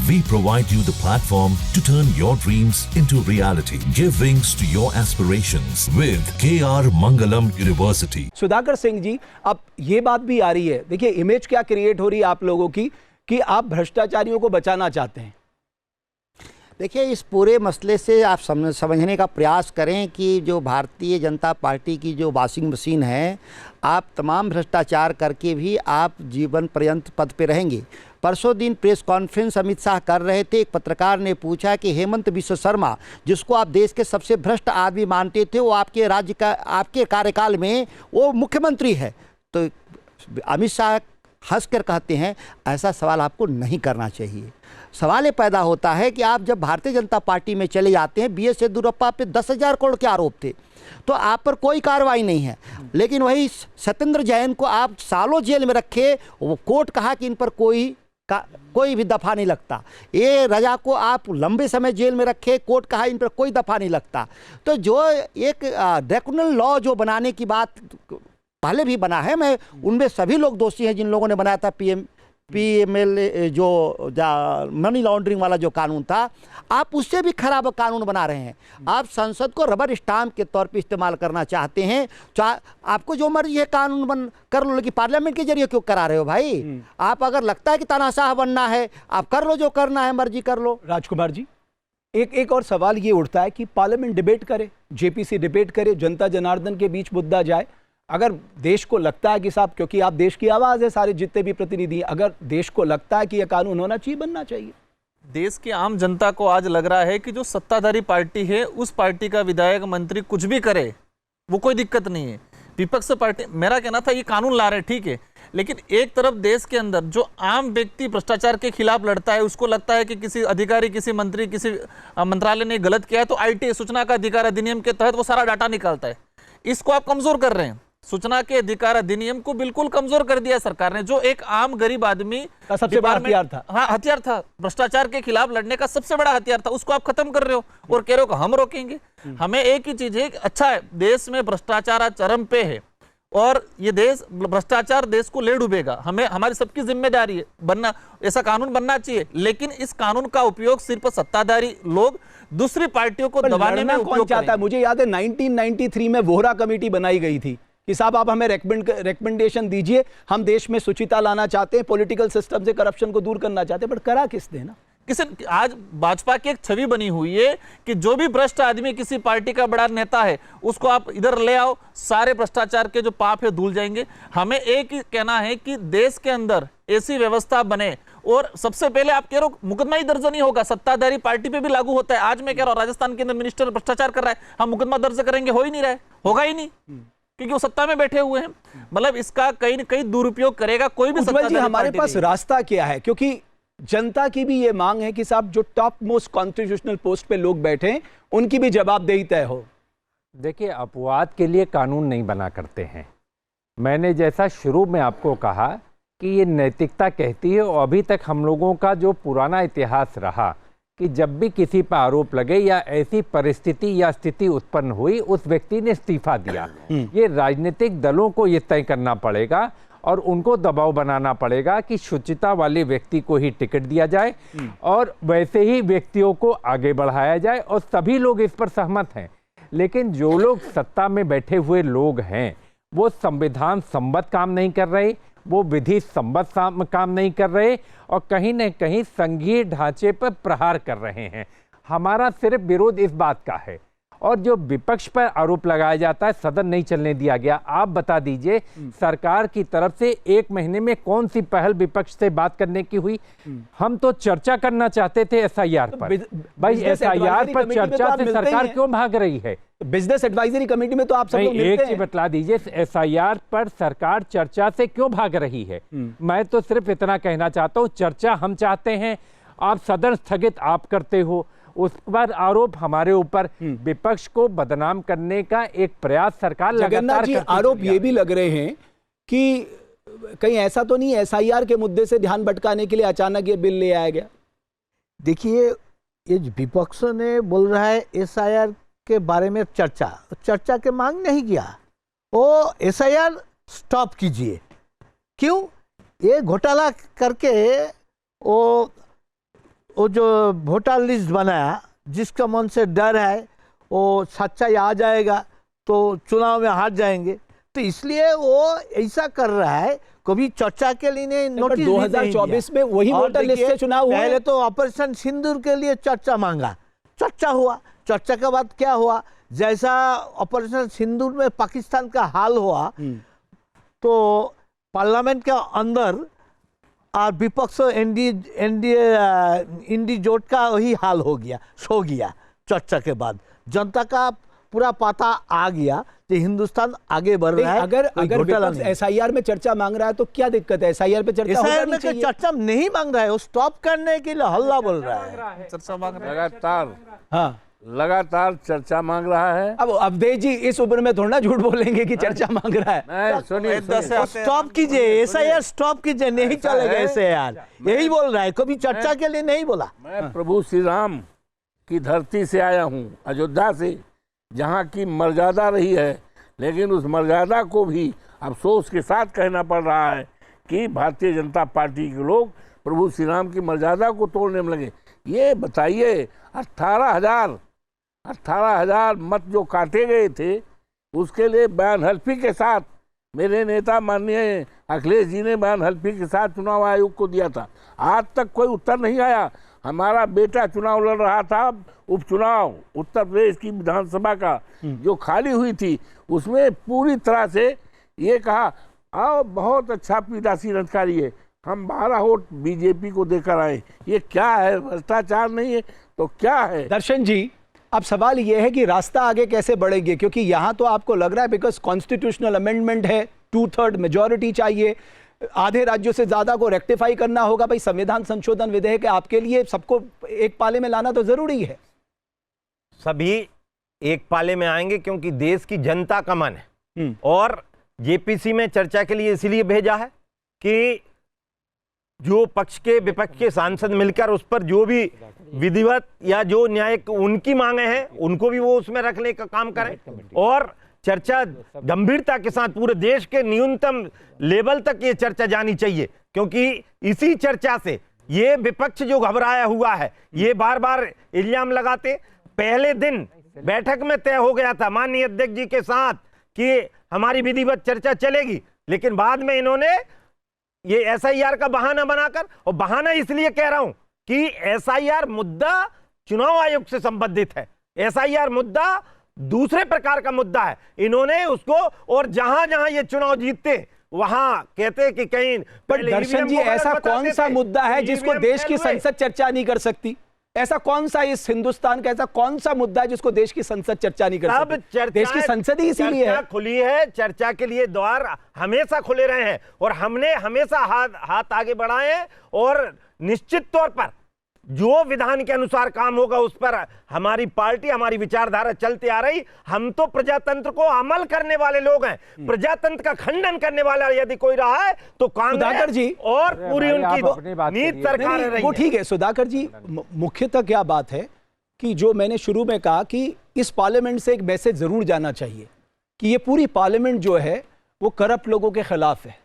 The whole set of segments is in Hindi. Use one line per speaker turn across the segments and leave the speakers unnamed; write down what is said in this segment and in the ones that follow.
We provide you the platform to turn your dreams into reality. Give wings to your aspirations with KR Mangalam University.
Sudhakar Singh ji, अब ये बात भी आ रही है, देखिए इमेज क्या क्रिएट हो रही है आप लोगों की कि आप भ्रष्टाचारियों को बचाना चाहते हैं।
देखिए, इस पूरे मसले से आप समझने का प्रयास करें कि जो भारतीय जनता पार्टी की जो वॉशिंग मशीन है, आप तमाम भ्रष्टाचार करके भी आप जीवन पर्यंत पद पे रहेंगे। परसों दिन प्रेस कॉन्फ्रेंस अमित शाह कर रहे थे, एक पत्रकार ने पूछा कि हेमंत बिस्व शर्मा, जिसको आप देश के सबसे भ्रष्ट आदमी मानते थे, वो आपके राज्य का, आपके कार्यकाल में वो मुख्यमंत्री है। तो अमित शाह हंसकर कहते हैं, ऐसा सवाल आपको नहीं करना चाहिए। सवाल ये पैदा होता है कि आप जब भारतीय जनता पार्टी में चले जाते हैं, BS येदियुरप्पा पे 10,000 करोड़ के आरोप थे, तो आप पर कोई कार्रवाई नहीं है, लेकिन वही सत्येंद्र जैन को आप सालों जेल में रखे, वो कोर्ट कहा कि इन पर कोई भी दफ़ा नहीं लगता। ये रजा को आप लंबे समय जेल में रखे, कोर्ट कहा इन पर कोई दफ़ा नहीं लगता। तो जो एक ड्रैकोनियन लॉ जो बनाने की बात पहले भी बना है, मैं उनमें सभी लोग दोषी हैं जिन लोगों ने बनाया था PML जो मनी लॉन्ड्रिंग वाला जो कानून था, आप उससे भी खराब कानून बना रहे हैं। आप संसद को रबर स्टाम्प के तौर पे इस्तेमाल करना चाहते हैं। आपको जो मर्जी है कानून बन कर लो, लेकिन पार्लियामेंट के जरिए क्यों करा रहे हो भाई? आप अगर लगता है कि तानाशाह बनना है, आप कर लो, जो करना है मर्जी कर लो।
राजकुमार जी, एक और सवाल ये उठता है कि पार्लियामेंट डिबेट करे, JPC डिबेट करे, जनता जनार्दन के बीच मुद्दा जाए। अगर देश को लगता है कि साहब, क्योंकि आप देश की आवाज़ है, सारे जितने भी प्रतिनिधि, अगर देश को लगता है कि यह कानून होना चाहिए, बनना चाहिए।
देश की आम जनता को आज लग रहा है कि जो सत्ताधारी पार्टी है, उस पार्टी का विधायक मंत्री कुछ भी करे वो कोई दिक्कत नहीं है। विपक्ष पार्टी, मेरा कहना था ये कानून ला रहे ठीक है, लेकिन एक तरफ देश के अंदर जो आम व्यक्ति भ्रष्टाचार के खिलाफ लड़ता है, उसको लगता है कि किसी अधिकारी, किसी मंत्री, किसी मंत्रालय ने गलत किया है, तो IT सूचना का अधिकार अधिनियम के तहत वो सारा डाटा निकालता है। इसको आप कमजोर कर रहे हैं। सूचना के अधिकार अधिनियम को बिल्कुल कमजोर कर दिया सरकार ने, जो एक आम गरीब आदमी
का सबसे बड़ा हथियार था।
हाँ, हथियार था, भ्रष्टाचार के खिलाफ लड़ने का सबसे बड़ा हथियार था, उसको आप खत्म कर रहे हो और कह रहे हो कि हम रोकेंगे। हमें एक ही चीज है, अच्छा है देश में भ्रष्टाचार आज चरम पे है और ये देश, भ्रष्टाचार देश को ले डूबेगा। हमें, हमारी सबकी जिम्मेदारी है, बनना, ऐसा कानून बनना चाहिए, लेकिन इस कानून का उपयोग सिर्फ सत्ताधारी लोग दूसरी पार्टियों को दबाने में
कौन चाहता है? मुझे याद है 1993 में वोहरा कमेटी बनाई गई थी कि साहब आप हमें रिकमेंडेशन दीजिए, हम देश में शुचिता लाना चाहते हैं, पॉलिटिकल सिस्टम से करप्शन को दूर करना चाहते हैं, बट करा किसने ना?
आज भाजपा की एक छवि बनी हुई है कि जो भी भ्रष्ट आदमी किसी पार्टी का बड़ा नेता है, उसको आप इधर ले आओ, सारे भ्रष्टाचार के जो पाप है धुल जाएंगे। हमें एक ही कहना है कि देश के अंदर ऐसी व्यवस्था बने, और सबसे पहले आप कह रहे हो मुकदमा ही दर्ज नहीं होगा, सत्ताधारी पार्टी पे भी लागू होता है। आज मैं कह रहा हूं राजस्थान के अंदर मिनिस्टर भ्रष्टाचार कर रहा है, हम मुकदमा दर्ज करेंगे, हो ही नहीं रहा है, होगा ही नहीं, क्योंकि वो सत्ता में बैठे हुए हैं। मतलब इसका कहीं न कहीं दुरुपयोग करेगा कोई भी सत्ताधारी पार्टी।
हमारे पास रास्ता क्या है? क्योंकि जनता की भी ये मांग है कि साहब जो टॉप मोस्ट कॉन्स्टिट्यूशनल पोस्ट पे लोग बैठे हैं, उनकी भी जवाबदेही तय हो।
देखिए, अपवाद के लिए कानून नहीं बना करते हैं। मैंने जैसा शुरू में आपको कहा कि ये नैतिकता कहती है, और अभी तक हम लोगों का जो पुराना इतिहास रहा कि जब भी किसी पर आरोप लगे या ऐसी परिस्थिति या स्थिति उत्पन्न हुई, उस व्यक्ति ने इस्तीफा दिया। ये राजनीतिक दलों को ये तय करना पड़ेगा और उनको दबाव बनाना पड़ेगा कि शुचिता वाले व्यक्ति को ही टिकट दिया जाए और वैसे ही व्यक्तियों को आगे बढ़ाया जाए, और सभी लोग इस पर सहमत हैं। लेकिन जो लोग सत्ता में बैठे हुए लोग हैं, वो संविधान सम्मत काम नहीं कर रहे, वो विधि सम्मत काम नहीं कर रहे, और कहीं न कहीं संघीय ढांचे पर प्रहार कर रहे हैं। हमारा सिर्फ विरोध इस बात का है, और जो विपक्ष पर आरोप लगाया जाता है सदन नहीं चलने दिया गया, आप बता दीजिए सरकार की तरफ से 1 महीने में कौन सी पहल विपक्ष से बात करने की हुई? हम तो चर्चा करना चाहते थे SIR पर। भाई SIR पर चर्चा से सरकार क्यों भाग रही है?
बिजनेस एडवाइजरी कमेटी में तो आप सब लोग मिलते हैं।
एक चीज बतला दीजिए, SIR पर सरकार चर्चा से क्यों भाग रही है? मैं तो सिर्फ इतना कहना चाहता हूँ, चर्चा हम चाहते हैं, आप सदन स्थगित आप करते हो, उस पर आरोप हमारे ऊपर, विपक्ष को बदनाम करने का एक प्रयास सरकार लगातार करती है।
आरोप ये भी लग रहे हैं कि कहीं ऐसा तो नहीं SIR के मुद्दे से ध्यान भटकाने के लिए अचानक ये बिल ले आया गया?
देखिए, ये विपक्ष ने बोल रहा है SIR के बारे में चर्चा के मांग नहीं किया, वो SIR स्टॉप कीजिए। क्यों? ये घोटाला करके वो वो जो वोटर लिस्ट बनाया, जिसका मन से डर है वो सच्चाई आ जाएगा तो चुनाव में हार जाएंगे, तो इसलिए वो ऐसा कर रहा है। कभी चर्चा के लिए नोटिस
2024 में वही वोटर लिस्ट से चुनाव हुआ।
पहले तो ऑपरेशन सिंदूर के लिए चर्चा मांगा, चर्चा हुआ, चर्चा के बाद क्या हुआ, जैसा ऑपरेशन सिंदूर में पाकिस्तान का हाल हुआ तो पार्लियामेंट के अंदर और विपक्ष इंडी जोट का वही हाल हो गया चर्चा के बाद। जनता का पूरा पता आ गया कि हिंदुस्तान आगे बढ़ रहा है।
अगर विपक्ष एसआईआर में चर्चा मांग रहा है तो क्या दिक्कत है? एसआईआर पे चर्चा
एसआईआर में चर्चा नहीं मांग रहा है, वो स्टॉप करने के लिए हल्ला बोल रहा है।
चर्चा मांग रहा है
लगातार,
हाँ
लगातार चर्चा मांग रहा है।
अब अवधेश जी इस उम्र में थोड़ा ना झूठ बोलेंगे कि चर्चा मांग रहा है।
नहीं, सुनिए
स्टॉप कीजिए, एसआईआर स्टॉप कीजिए, नहीं चलेगा एसआईआर, यही बोल रहा है, कभी चर्चा के लिए नहीं बोला।
मैं प्रभु श्री राम की धरती से आया हूँ, अयोध्या से, जहाँ की मर्यादा रही है, लेकिन उस मर्यादा को भी अफसोस के साथ कहना पड़ रहा है कि भारतीय जनता पार्टी के लोग प्रभु श्री राम की मर्यादा को तोड़ने में लगे। ये बताइए 18,000 मत जो काटे गए थे, उसके लिए बयान हल्फी के साथ मेरे नेता माननीय अखिलेश जी ने बयान हल्फी के साथ चुनाव आयोग को दिया था। आज तक कोई उत्तर नहीं आया। हमारा बेटा चुनाव लड़ रहा था, उपचुनाव उत्तर प्रदेश की विधानसभा का जो खाली हुई थी, उसमें पूरी तरह से ये कहा आओ बहुत अच्छा पीठासीन अधिकारी है, हम 12 वोट बीजेपी को देकर आए। ये क्या है? भ्रष्टाचार नहीं है तो क्या है?
दर्शन जी, अब सवाल ये है कि रास्ता आगे कैसे बढ़ेंगे, क्योंकि यहाँ तो आपको लग रहा है बिकॉज कॉन्स्टिट्यूशनल अमेंडमेंट है, 2/3 मेजॉरिटी चाहिए, आधे राज्यों से ज्यादा को रेक्टिफाई करना होगा। भाई संविधान संशोधन विधेयक आपके लिए सबको एक पाले में लाना तो जरूरी है।
सभी एक पाले में आएंगे क्योंकि देश की जनता का मन है, और जेपीसी में चर्चा के लिए इसलिए भेजा है कि जो पक्ष के विपक्ष के सांसद मिलकर उस पर जो भी विधिवत या जो न्यायिक उनकी मांगे हैं उनको भी वो उसमें रखने का काम करें, और चर्चा गंभीरता के साथ पूरे देश के न्यूनतम लेवल तक ये चर्चा जानी चाहिए, क्योंकि इसी चर्चा से ये विपक्ष जो घबराया हुआ है, ये बार बार इल्जाम लगाते। पहले दिन बैठक में तय हो गया था माननीय अध्यक्ष जी के साथ कि हमारी विधिवत चर्चा चलेगी, लेकिन बाद में इन्होंने ये एसआईआर का बहाना बनाकर, और बहाना इसलिए कह रहा हूं कि एसआईआर मुद्दा चुनाव आयोग से संबंधित है, एसआईआर मुद्दा दूसरे प्रकार का मुद्दा है। इन्होंने उसको, और जहां जहां ये चुनाव जीतते वहां कहते कि कहीं
पर दर्शन जी ऐसा कौन सा मुद्दा है जिसको देश की संसद चर्चा नहीं कर सकती? ऐसा कौन सा इस हिंदुस्तान का ऐसा कौन सा मुद्दा है जिसको देश की संसद चर्चा नहीं कर सकती? देश की संसद ही इसीलिए है
खुली है, चर्चा के लिए द्वार हमेशा खुले रहे हैं, और हमने हमेशा हाथ आगे बढ़ाए हैं, और निश्चित तौर पर जो विधान के अनुसार काम होगा उस पर हमारी पार्टी, हमारी विचारधारा चलती आ रही। हम तो प्रजातंत्र को अमल करने वाले लोग हैं, प्रजातंत्र का खंडन करने वाला यदि कोई रहा है तो कांग्रेस जी और पूरी उनकी नीति सरकार रही।
वो ठीक है सुधाकर जी, मुख्यतः क्या बात है कि जो मैंने शुरू में कहा कि इस पार्लियामेंट से एक मैसेज जरूर जाना चाहिए कि ये पूरी पार्लियामेंट जो है वो करप्ट लोगों के खिलाफ है।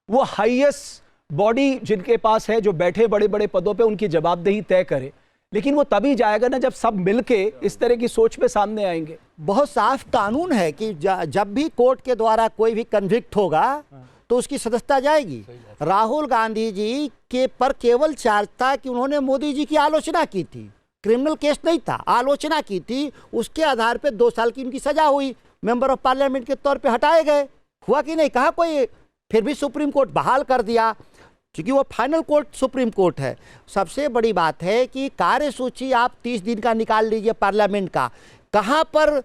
वो हाईएस्ट बॉडी जिनके पास है, जो बैठे बड़े बड़े पदों पे, उनकी जवाबदेही तय करे, लेकिन वो तभी जाएगा ना जब सब मिलके इस तरह की सोच पे सामने आएंगे।
बहुत साफ कानून है कि जब भी कोर्ट के द्वारा कोई भी कन्विक्ट होगा तो उसकी सदस्यता जाएगी। राहुल गांधी जी के पर केवल चार्ज था कि उन्होंने मोदी जी की आलोचना की थी, क्रिमिनल केस नहीं था, आलोचना की थी, उसके आधार पर 2 साल की उनकी सजा हुई, मेंबर ऑफ पार्लियामेंट के तौर पर हटाए गए। हुआ कि नहीं? कहा कोई, फिर भी सुप्रीम कोर्ट बहाल कर दिया, क्योंकि वो फाइनल कोर्ट सुप्रीम कोर्ट है। सबसे बड़ी बात है कि कार्यसूची आप 30 दिन का निकाल लीजिए पार्लियामेंट का, कहाँ पर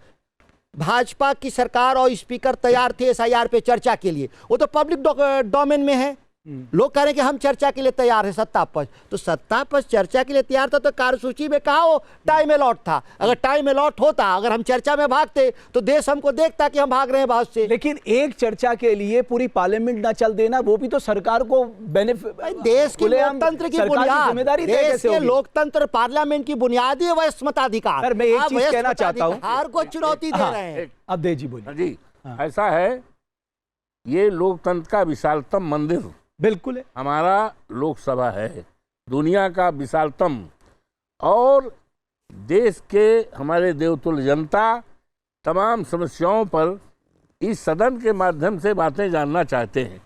भाजपा की सरकार और स्पीकर तैयार थे एसआईआर पे चर्चा के लिए? वो तो पब्लिक डोमेन में है। लोग कह रहे हैं कि हम चर्चा के लिए तैयार है, सत्ता पक्ष तो सत्ता पक्ष चर्चा के लिए तैयार था, तो कार्यसूची में कहा वो टाइम अलॉट था। अगर टाइम अलॉट होता, अगर हम चर्चा में भागते तो देश हमको देखता कि हम भाग रहे हैं बात से।
लेकिन एक चर्चा के लिए पूरी पार्लियामेंट ना चल देना, वो भी तो सरकार को बेनिफिट,
देश की लोकतंत्र की बुनियाद,
जिम्मेदारी
देश के लोकतंत्र पार्लियामेंट की बुनियादी वयस्क मताधिकार।
मैं एक चीज कहना चाहता हूँ,
हार को चुनौती दे रहे हैं।
अवधेश जी बोलिए।
जी ऐसा है, ये लोकतंत्र का विशालतम मंदिर
बिल्कुल है,
हमारा लोकसभा है, दुनिया का विशालतम और देश के हमारे देवतुल्य जनता तमाम समस्याओं पर इस सदन के माध्यम से बातें जानना चाहते हैं,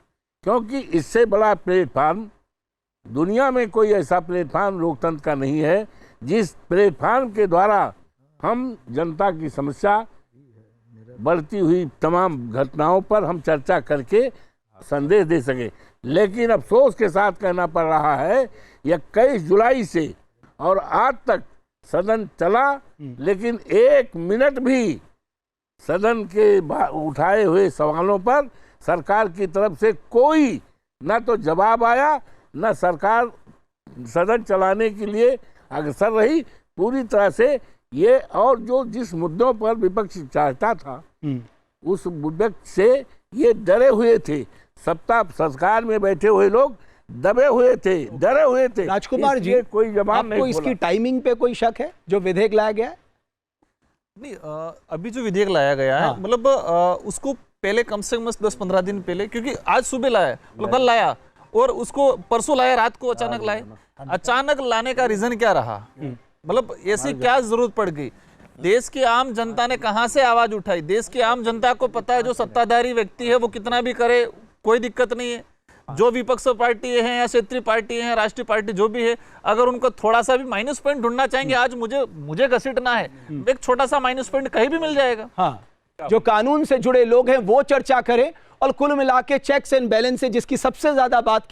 क्योंकि इससे बड़ा प्लेटफार्म दुनिया में कोई ऐसा प्लेटफार्म लोकतंत्र का नहीं है जिस प्लेटफार्म के द्वारा हम जनता की समस्या, बढ़ती हुई तमाम घटनाओं पर हम चर्चा करके संदेश दे सके। लेकिन अफसोस के साथ कहना पड़ रहा है 21 जुलाई से और आज तक सदन चला, लेकिन 1 मिनट भी सदन के उठाए हुए सवालों पर सरकार की तरफ से कोई न तो जवाब आया, न सरकार सदन चलाने के लिए अग्रसर रही। पूरी तरह से ये, और जो जिस मुद्दों पर विपक्ष चाहता था उस मुद्दे से ये डरे हुए थे। सत्ता सरकार में बैठे हुए लोग दबे हुए थे, डरे हुए थे।
राजकुमार जी,
कोई जवाब नहीं
आपको इसकी टाइमिंग पे कोई शक है जो विधेयक लाया गया है?
नहीं, अभी जो विधेयक लाया गया है, मतलब उसको पहले कम से कम 10-15 दिन पहले, क्योंकि आज सुबह लाया, मतलब कल लाया और उसको परसों लाया, रात को अचानक लाए। अचानक लाने का रीजन क्या रहा? मतलब ऐसी क्या जरूरत पड़ गई? देश की आम जनता ने कहां से आवाज उठाई? देश की आम जनता को पता है जो सत्ताधारी व्यक्ति है वो कितना भी करे कोई दिक्कत नहीं है। जो विपक्ष पार्टी है या क्षेत्रीय पार्टी है, राष्ट्रीय पार्टी जो भी है, अगर उनको थोड़ा सा भी माइनस पॉइंट ढूंढना चाहेंगे, आज मुझे घसीटना है, एक छोटा सा माइनस पॉइंट कहीं भी मिल जाएगा।
हाँ, जो कानून से जुड़े लोग हैं वो चर्चा करें और कुल मिला के चेक्स एंड बैलेंस से जिसकी सबसे ज्यादा बात